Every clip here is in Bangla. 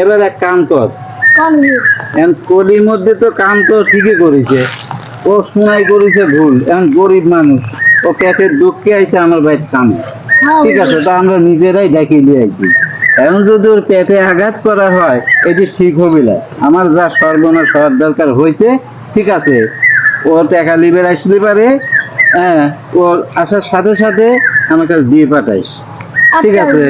এবার এক কাম কর, কলির মধ্যে তো কাম তো ঠিকই করেছে, ও শোনাই করেছে ভুল, এখন গরিব মানুষ, ও পেটের দুঃখে আইছে আমার বাড়ির কামে, ঠিক আছে, তা আমরা নিজেরাই ডাকিয়ে দিয়ে আইছি। এখন যদি ওর পেটে আঘাত করা হয় এটি ঠিক হবে না। আমার যা সর্বনাশ হওয়ার দরকার হয়েছে, ঠিক আছে, ও টাকা লিবে আসলে পারে, হ্যাঁ, ওর আসার সাথে সাথে আমার কাছে দিয়ে পাঠাইস, ঠিক আছে।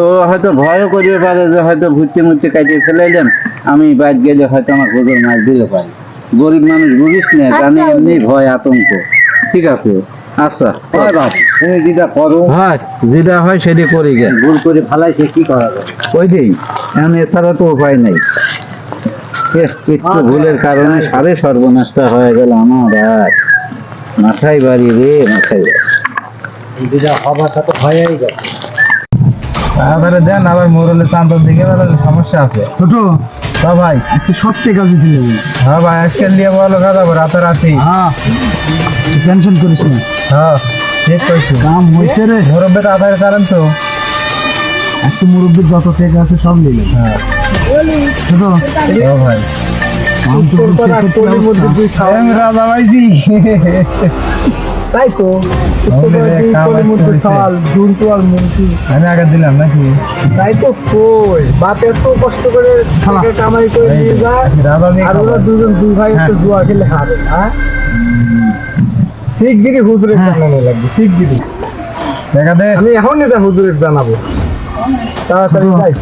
ও হয়তো ভয়ও করতে পারে যে হয়তো ভুট্টি মুট্টি কাটিয়ে ফেলাইলাম, আমি বাইর গেলে হয়তো আমার গোজর মাছ দিতে পারে। গরিব মানুষ বুঝিস না, জানি এমনি ভয় আতঙ্ক, ঠিক আছে। আচ্ছা তুমি যেটা করো, হ্যাঁ যেটা হয় সেটা করি গে। ভুল করে ফালাইছে কি করা যায়, ওই দিই, এখন এছাড়া তো উপায় নেই। একটু ভুলের কারণে সাড়ে সর্বনাশটা হয়ে গেল আমার, আর মাথায় বাড়ি রে, মাথায় বাড়ি। যেটা হবাটা তো হয়েই গেছে। তারপরে দেন আবার মোরলে চান্দর দিকে সমস্যা আছে ছোট। হ্যাঁ ভাই, সত্যি কাজে দিলে। হ্যাঁ ভাই, আজকাল দিয়ে বলো কাজ রাতারাতি। হ্যাঁ, টেনশন করিস না। হ্যাঁ ঠিক কইছি, কাম হইছে রে। মুরব্বী আধার কারণ তো একটু মুরব্বীর যত টেক আছে সব নিলে। হ্যাঁ ছোট। হ্যাঁ ভাই, রাজা ভাইজি তাই তো আমি আগে দিলাম নাকি, তাই তো কই বাপ এত কষ্ট করে কামাই করে নিয়ে যায়, আর ওরা দুজন দুই ভাই একটু জুয়া খেলে খাবে। হ্যাঁ শিগগিরি হুজুরের জানানো লাগবে, শিগগিরি দেখা দে। আমি এখন এটা হুজুরের জানাবো, তাড়াতাড়ি যাই।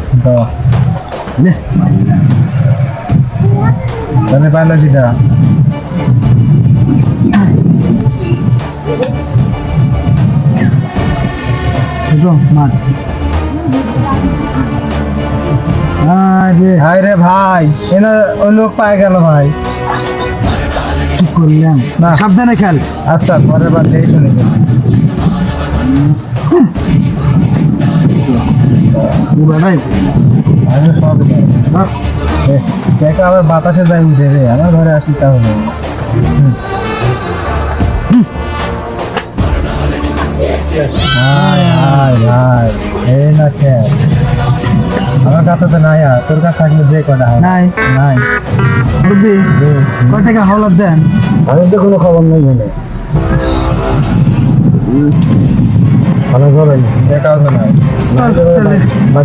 তাহলে পাইলো সেটা হাই রে ভাই, এনা ওই লোক পাই গেল ভাই। কি করলাম না, সাবধানে খেল। আচ্ছা পরের বার দেখে শুনে আবার বাতাসে যাই উঠে রে, আমার ঘরে আসি তাহলে। আমার কাছে তো নাই, আর তোর কাছে থাকলে যে কটা নাই নাই বুঝলি কয় টাকা হলার দেন। আমি তো কোনো খবর নেই বলে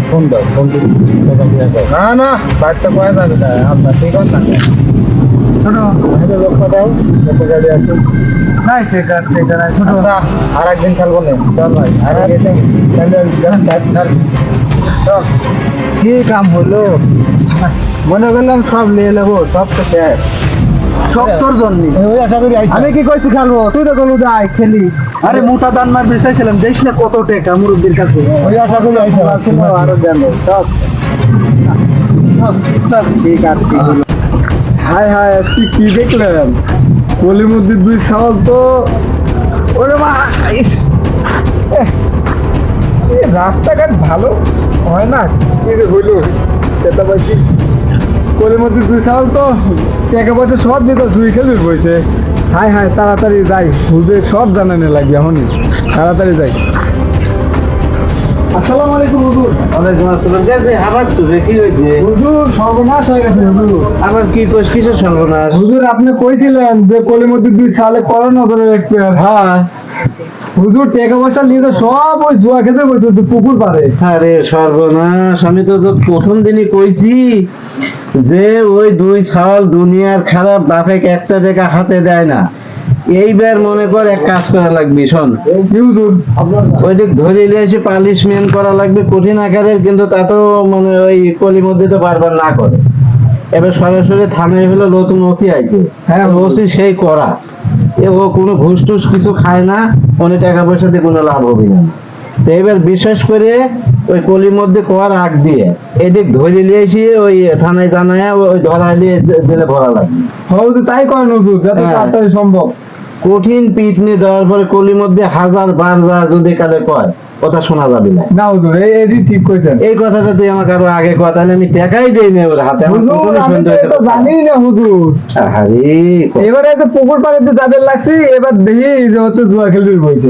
ফোন দাও, ফোন না না বাড়িতে কয়ে যাবে না আপনার, ঠিক আছে ছোট লক্ষ্য দাও, গাড়ি আছে নাই, ঠিক আছে ঠিক আছে ছোট। আর একদিন খেলবো না, চল ভাই, আর কি কাম হলো, মনে করলাম সব নিয়ে নেবো, সব তো শেষ, সব তোর জন্য। আমি কি কইছি খেলবো, তুই তো কোনো যাই খেলি। আরে মোটা দান মার বেচাইছিলাম, দেখ না কত টাকা মুরব্বীর কাছে, ওই আশা করি আরো দেন সব। চল ঠিক আছে। হায় হায়, আজকে কি দেখলেন, কলির মধ্যে দুই সওয়াল তো, ওরে মা, রাস্তাঘাট ভালো হয় না, কি হইল সেটা বলছি। কলির মধ্যে দুই সওয়াল তো টাকা পয়সা সব দিত, দুই খেলবি বইছে। হায় হায়, তাড়াতাড়ি যাই, হুজুর সব জানানো লাগবে এখনই, তাড়াতাড়ি যাই। আসসালামু আলাইকুম হুজুর। ওয়ালাইকুম আসসালাম। আবার তুই কি হয়েছে হুজুর? সর্বনাশ হয়ে গেছে হুজুর। আবার কি কইছ, কিসের সর্বনাশ? হুজুর আপনি কইছিলেন যে কলির মধ্যে দুই সালে করোনা ধরে রাখতে। হ্যাঁ হুজুর, টাকা পয়সা নিয়ে সব ওই জুয়া খেতে বসে পুকুর পারে। আরে সর্বনাশ, আমি তো প্রথম দিনই কইছি যে ওই দুই সাল দুনিয়ার খারাপ, বাপে একটা টাকা হাতে দেয় না। এইবার মনে কর এক কাজ করা লাগবে, শোন ওই দিক ধরে নিয়ে এসে পালিশমেন্ট করা লাগবে কঠিন আকারের, কিন্তু তা তো মানে ওই কলির মধ্যে তো বারবার না করে। এবার সরাসরি থানায় হলো নতুন ওসি আছে, হ্যাঁ ওসি সেই করা, ও কোনো ঘুষ টুস কিছু খায় না, অনেক টাকা পয়সা দিয়ে কোনো লাভ হবে না। তো এবার বিশেষ করে ওই কলির মধ্যে কোয়ার আগ দিয়ে এদিক ধরে নিয়ে এসে ওই থানায় জানায় ওই ধরা নিয়ে জেলে ভরা লাগবে। হয়তো তাই করেন হুজুর, যত তাড়াতাড়ি সম্ভব। কঠিন পিটনি দেওয়ার পরে কলির মধ্যে হাজার বার যা যদি কালে কয়, কথা শোনা যাবে না। না হুজুর, এই ঠিক কইছেন, এই কথাটা তুই আমাকে আরো আগে কয়, তাহলে আমি টাকাই দেই না ওর হাতে। জানি না হুজুর। আরে এবারে তো পুকুর পাড়েতে যাদের লাগছে, এবার দেখি যে হচ্ছে জুয়া খেলবি বলছে।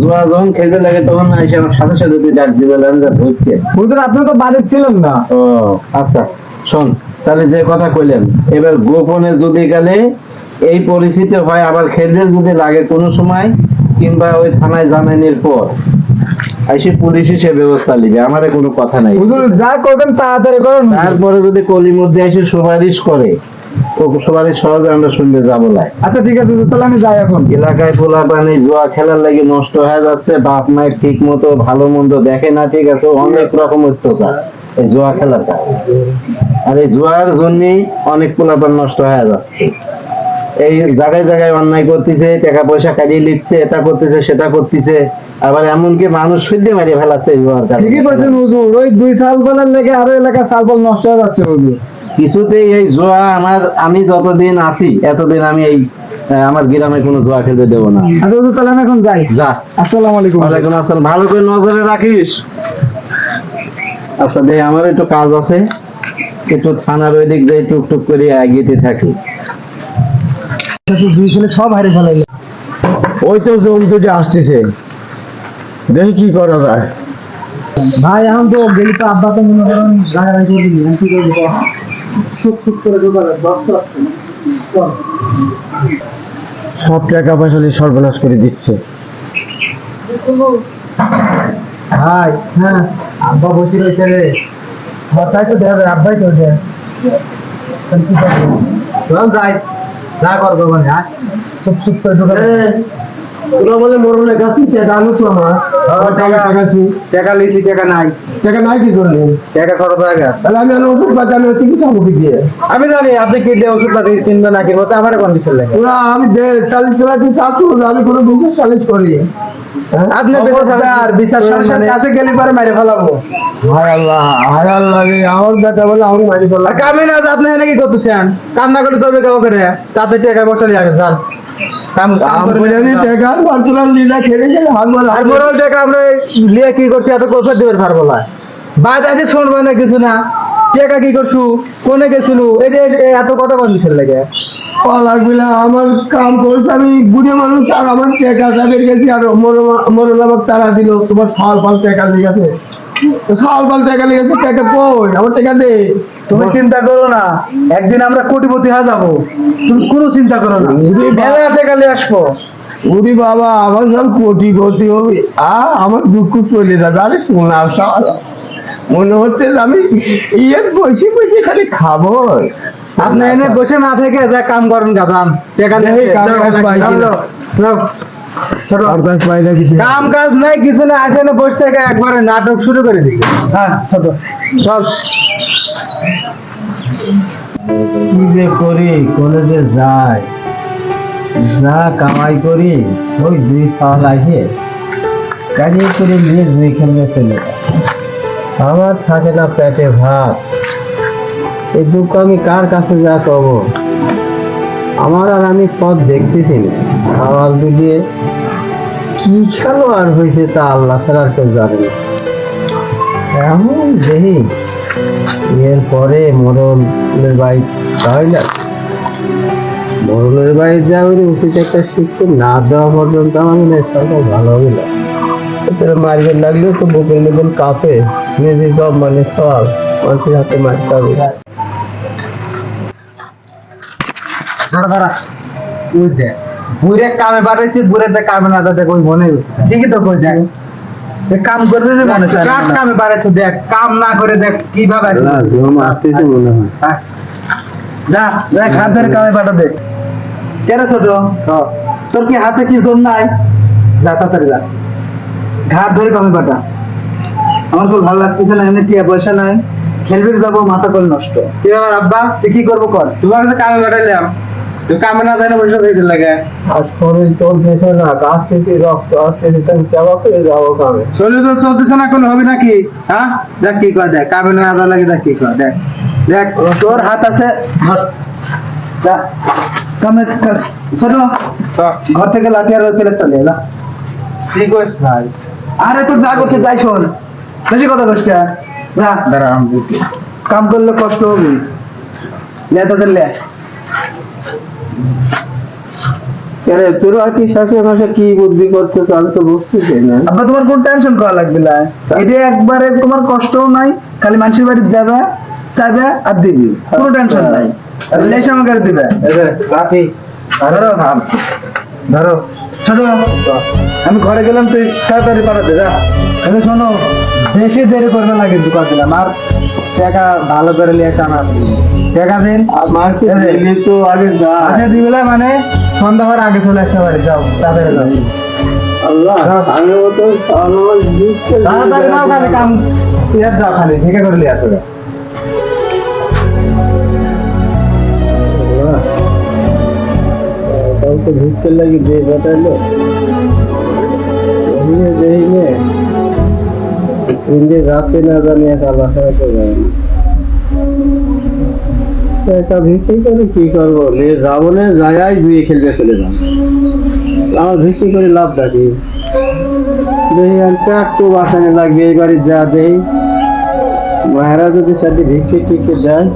জোয়া যখন খেতে লাগে তখন এসে আমার সাথে সাথে তুই ডাক দিবে ধরছে। হুজুর আপনি তো বাড়িতে ছিলেন না। ও আচ্ছা শোন, তাহলে যে কথা কইলেন, এবার গোপনে যদি গেলে এই পরিস্থিতি হয়, আবার খেতে যদি লাগে কোনো সময়, কিংবা ওই থানায় জানানোর পর এসে পুলিশ এসে ব্যবস্থা নিবে, আমার কোনো কথা নাই। হুজুর যা করবেন তাড়াতাড়ি করুন। তারপরে যদি কলির মধ্যে এসে সুপারিশ করে, ও সুপারিশ সহজে আমরা শুনতে যাবো লাই। আচ্ছা ঠিক আছে হুজুর, তাহলে আমি যাই এখন। এলাকায় পোলা পানি জুয়া খেলার লাগে নষ্ট হয়ে যাচ্ছে, বাপ মায়ের ঠিক মতো ভালো মন্দ দেখে না, ঠিক আছে, অনেক রকম অত্যাচার এই জুয়া খেলাটা, আর এই জুয়ার জন্যই অনেক পোলাপান নষ্ট হয়ে যাচ্ছে। এই জায়গায় জায়গায় অন্যায় করতেছে, টাকা পয়সা কাটিয়ে নিচ্ছে, এটা করতেছে সেটা করতেছে, আবার এমনকি মানুষ সহ্য মারিয়ে ফেলাচ্ছে এই জুয়ার কারণে। ঠিকই বলছেন হুজুর, ওই 2 সাল বলের লেগে আরো এলাকার সালফল নষ্ট হয়ে যাচ্ছে হুজুর। কিছুতেই এই জুয়া আমি যতদিন আছি এতদিন আমি এই আমার গ্রামে কোনো জুয়া খেলতে দেবো না। আচ্ছা হুজুর, তাহলে আমি এখন যাই। যা। আসসালামু আলাইকুম। ওয়ালাইকুম আসসালাম, ভালো করে নজরে রাখিস। আচ্ছা ভাই, আমার একটু কাজ আছে, একটু থানার ওই দিক দিয়ে টুকটুক করে এগিয়ে থাকি। 2 ছেলে সব হারিয়ে ফেলাইল। ওই তো জন্তুটি আসতেছে, দেখি কি করা যায়। ভাই এখন তো গেলি তো আব্বা তো মনে করেন গাড়ি করে দিলি, আমি কি করবো? সুখ সুখ করে ঢোকালে সব টাকা পয়সা সর্বনাশ করে দিচ্ছে। ভাই হ্যাঁ, আব্বা বসে রয়েছে রে, তাই তো দেখা যায় আব্বাই চলছে। কি করবো? চল যাই, যা করবো মানে সুখ সুখ করে ঢোকালে। তোরা বলে মরণের কাছে টাকা আনুছো আমার, টাকা লিখি, টাকা নাই। টাকা নাই কি করলেন? টাকা খরচ হয়ে গেছে। তাহলে আমি ওষুধ পাতি আমি চিকিৎসা মুখে দিয়ে আমি জানি আপনি কি দিয়ে ওষুধ পাতি কিনবে না কিনবো, তো আমার কন্ডিশন লাগে। ওরা আমি চালিশ চালাচ্ছি চাচ্ছি, আমি কোনো বিশেষ চালিশ করি। আপনি বিচার সালিশের কাছে গেলে পরে মেরে ফেলাবো। হায় আল্লাহ, হায় আল্লাহ রে, আমার বেটা বলে আমি মারি ফেললাম। কামে না আপনি এনে কি করতেছেন? কাম না করে চলবে কেউ করে, তাতে টাকা পয়সা নিয়ে আসে যান। কাম করে জানি টাকা পাঁচলাম লীলা খেলে গেলে হাত বলা আর বড় টাকা আমরা লিয়ে কি করছি এত কৈফিয়ত দিবেন পারবো না। বাদ আছে শুনবে না কিছু না, টাকা কি করছু, কোনে গেছিল, এই যে এত কথা কন্ডিশন লাগে। লাগবে না, আমার কাম করছে, আমি বুড়ে মানুষ, আর আমার টাকা তাদের গেছি, আর মরল আমার তারা দিল, তোমার সাল পাল টাকা লেগেছে, সাল পাল টাকা লেগেছে, টাকা কই, আমার টাকা দে। তুমি চিন্তা করো না, একদিন আমরা কোটিপতি হয়ে যাবো, তুমি কোনো চিন্তা করো না, মেলা টাকা নিয়ে আসবো। উরি বাবা, আমার সব কোটি কোটি হবে, আমার দুঃখ চলে যাবে। আরে শোনা সব মনে হচ্ছে যে আমি ইয়ের বসে বসে খালি খাবো। আপনি এনে বসে না থেকে যা কাম করেন গাদাম, টাকা এই কাম কাজ পাই না। কাম কাজ নাই কিছু না, আসে না বসে থেকে একবারে নাটক শুরু করে দিই। হ্যাঁ ছোট চল। কি যে করি, কলেজে যাই, যা কামাই করি, ওই 2 সাল আসে কাজে করে নিয়ে 2 খেলতে চলে যায়। আমার থাকে না পেটে ভাত, এই দুঃখ আমি কার কাছে যা কব। আমার আর আমি পথ দেখতেছি না, খাওয়ার দিয়ে কি খেলো আর হয়েছে তা আল্লাহ ছাড়া কেউ জানে না। এমন দেখি এরপরে মরলের বাড়ি, তাহলে মরলের বাড়ি যাওয়ার উচিত একটা শিক্ষা না দেওয়া পর্যন্ত আমার মনে হয় সরকার ভালো হবে না। মারিয়ে লাগলে তো বুকের লেবেল কাঁপে, নিজে সব মানে সব মানুষের হাতে মারতে হবে। ওই দেখ বুড়ে কামে বাড়াইছি, বুড়ে দেখ কামে না দেখ ওই মনে ঠিকই তো কই দেখ কাম করবে না মনে হয়, কার কামে বাড়াইছো দেখ, কাম না করে দেখ কিভাবে আসতেছে মনে হয়। যা দেখ হাত ধরে কামে পাঠা দে। কেন ছোট, তোর কি হাতে কি জোর নাই? যা তাড়াতাড়ি যা, ঘাট ধরে কামে পাঠা। আমার খুব ভালো লাগতেছে না, এমনি টিয়া পয়সা নাই, খেলবি যাবো, মাথা কল নষ্ট। কি ব্যাপার আব্বা, তুই কি করবো কর? তোমার কাছে কামে পাঠাইলাম, তুই কামে না যায় না বসে থেকে লাগে। আর শরীর চলতেছে না, গাছ থেকে রক্ত আসতেছে, আমি কেমন করে যাবো কামে? শরীর তো চলতেছে না, কোনো হবে নাকি? হ্যাঁ দেখ কি কর, দেখ কামে না যা লাগে, দেখ কি কর, দেখ দেখ তোর হাত আছে, ধর যা কামে। ছোট ঘর থেকে লাঠি আর প্লেটটা নিয়ে যা। ঠিক করিস ভাই। আরে তোর যা করছে তাই শোন, বেশি কথা কইস কে? যা দাঁড়া, কাম করলে কষ্ট হবে, লে তোদের লে। কেন তোরা কি শাশুড়ি মাসে কি বুদ্ধি করতেছ আমি তো বুঝতেছি না। আব্বা তোমার কোন টেনশন করা লাগবে না, এটা একবারে তোমার কষ্টও নাই, খালি মানুষের বাড়ি যাবে চাইবে আর দিবি, কোনো টেনশন নাই। লেস আমাকে দিবে রাখি ধরো ধরো ছোট, আমি ঘরে গেলাম, তুই তাড়াতাড়ি পাঠাতে যা। তাহলে শোনো, বেশি দেরি করবে না কিন্তু কথা দিলাম, আর টাকা ভালো করে নিয়ে আসা না, টাকা দিন তো আগে যা আগে দিবে, মানে সন্ধ্যা হওয়ার আগে চলে আসতে পারি, যাও তাড়াতাড়ি যাও। আল্লাহ আমিও তো তাড়াতাড়ি নাও, খালি কাম ইয়ার যাও, খালি ঠিকা করে নিয়ে আসবে। কাউকে ঢুকতে লাগি যে বাতাইলো দেখিনে ইন্দি রাতে না জানি একা বাসায় তো যায় না, একা ভিক্ষি করে কি করবো, মেয়ে রাবণে যাই বিয়ে খেলতে চলে যান, আমার ভিক্ষি করে লাভ ডাকি দেখি একটা একটু বাসানে লাগবে এই বাড়ি যা দেই, মায়েরা যদি সাথে ভিক্ষি টিকে দেয়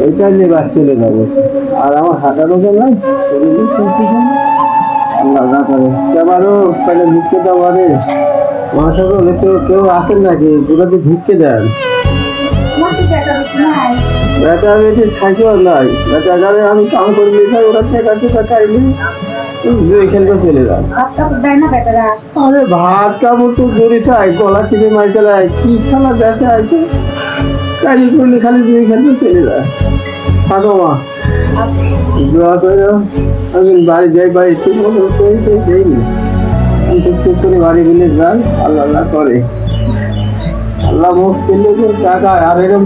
ওইটা যে বাদ চলে যাবো, আর আমার হাঁটার ওজন নাই, আল্লাহ না করে কেবারও পেটে ভিক্ষে দেওয়া পারে মহাসভা কেউ আসেন নাকি পুরাতে ভিক্ষে দেন, বেটা বেশি থাকেও নাই, বেটা যাবে আমি কাম করে নিয়ে যাই, ওরা টেকা খাইলি খেলতে চলে যান। আরে ভাত কাপড় তো জড়ি চাই, গলা টিপে মাই চালায়, কি খেলা দেখে আছে কাজ করলে খালি দুই খেলতে চলে যায়। থাকো মা, দোয়া করে আমি বাড়ি যাই, বাড়ি ঠিক মতো যাইনি, আমি টুকটুক করে বাড়ি গেলে যাই, আল্লাহ আল্লাহ করে, আল্লাহ মুখ পেলে টাকা আর এরকম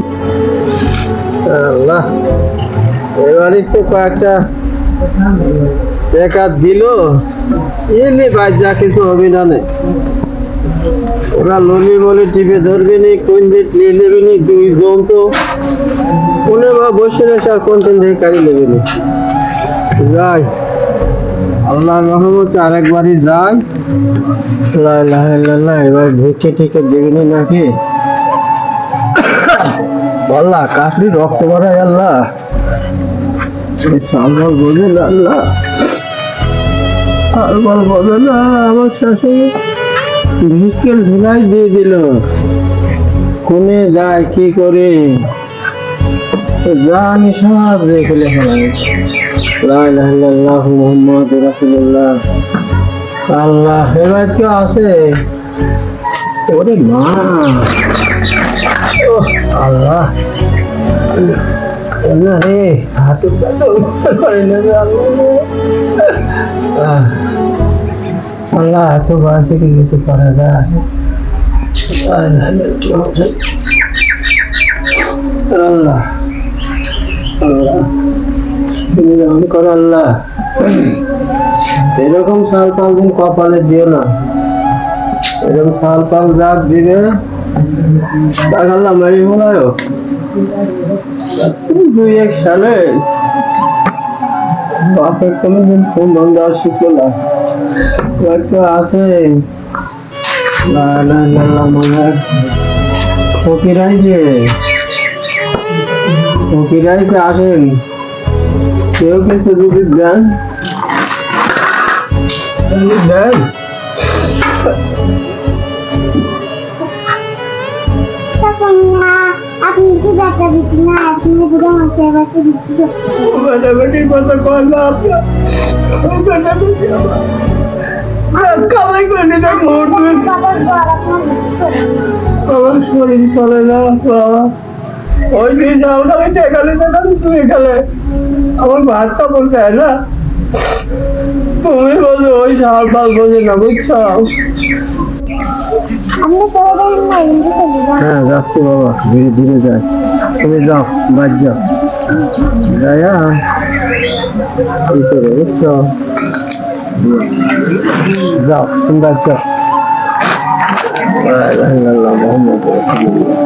আল্লাহ এবারে তো কয়েকটা টাকা দিল এলে বাই যা কিছু হবে না, ওরা ললি বলে টিপে ধরবে নি, কোন দিক নিয়ে নেবে নি, দুইজন তো কোনে বা বসে রয়েছে আর কোনদিন থেকে কাড়ি নেবে নি, যাই আল্লাহ রহমতে আরেকবারই যাই, এবার ভিক্ষে টিকে দেবেনি নাকি, আল্লাহ কাশি রক্ত ভরায়, আল্লাহ সম্ভব বোঝে না, আল্লাহ সম্ভব বোঝে না, আমার শাশুড়ি ভিক্ষের ঢুলাই দিয়ে দিল, কোনে যায় কি করে জানি সব দেখে লেখা লাগে, মুহাম্মদ রাসূলুল্লাহ, আল্লাহ এবার কেউ আছে, ওরে মা আল্লাহ রে হাতে করে নেবে আল্লাহ, এত বয়সে কি কিছু করা যায়, আল্লাহ আল্লাহ তুমি রহম করো, আল্লাহ এরকম সাল পাল দিন কপালে দিও না, এরকম সাল পাল রাত দিবে আল্লাহ মারি মনে 2-1 সালে বাপের কোনোদিন ফোন বন্ধ শিখলো না, একটা আছে ফকিরাই যে আসেন, কেউ কিন্তু যদি দেন দেন আপনি কি বাচ্চা দিচ্ছি না, আপনি বুড়ো মশাই বাসে দিচ্ছি বেটাবেটির কথা কয় না আপনার, বেটাবেটি কামাই করে নিতে আমার শরীর চলে না, ওই দিয়ে যাও না, আমি টেকালে তুমি এখানে আমার ভাতটা বলতে হয় না, তুমি বলো ওই সাল পাল বোঝে না, বুঝছো? হ্যাঁ যাচ্ছি বাবা, ধীরে ধীরে যাই, তুমি যাও বাদ যাও, যাইয়া কি করে বুঝছো, যাও তুমি বাদ যাও, মোহাম্মদ রাসূলুল্লাহ।